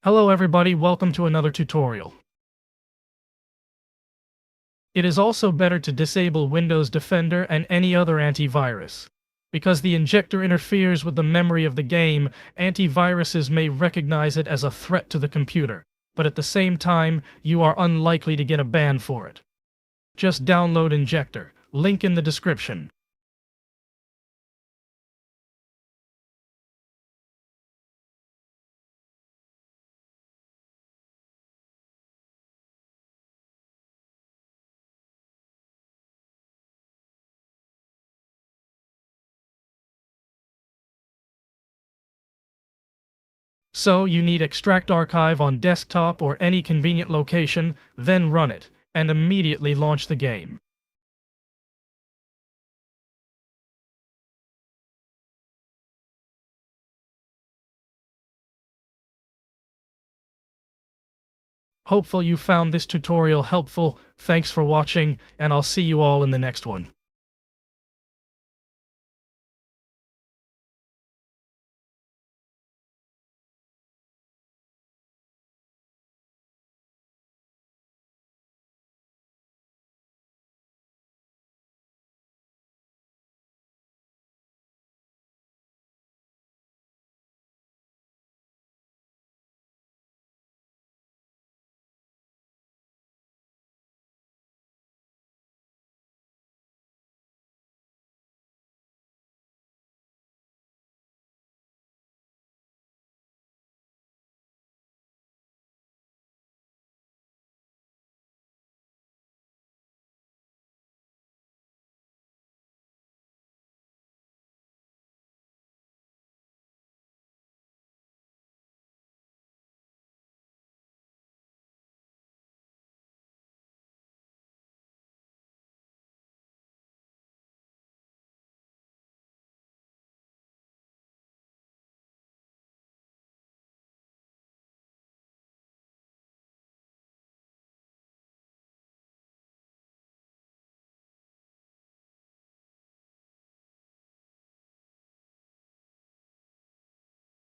Hello everybody, welcome to another tutorial. It is also better to disable Windows Defender and any other antivirus. Because the injector interferes with the memory of the game, antiviruses may recognize it as a threat to the computer, but at the same time, you are unlikely to get a ban for it. Just download Injector, link in the description. So you need Extract Archive on desktop or any convenient location, then run it, and immediately launch the game. Hopefully you found this tutorial helpful. Thanks for watching, and I'll see you all in the next one.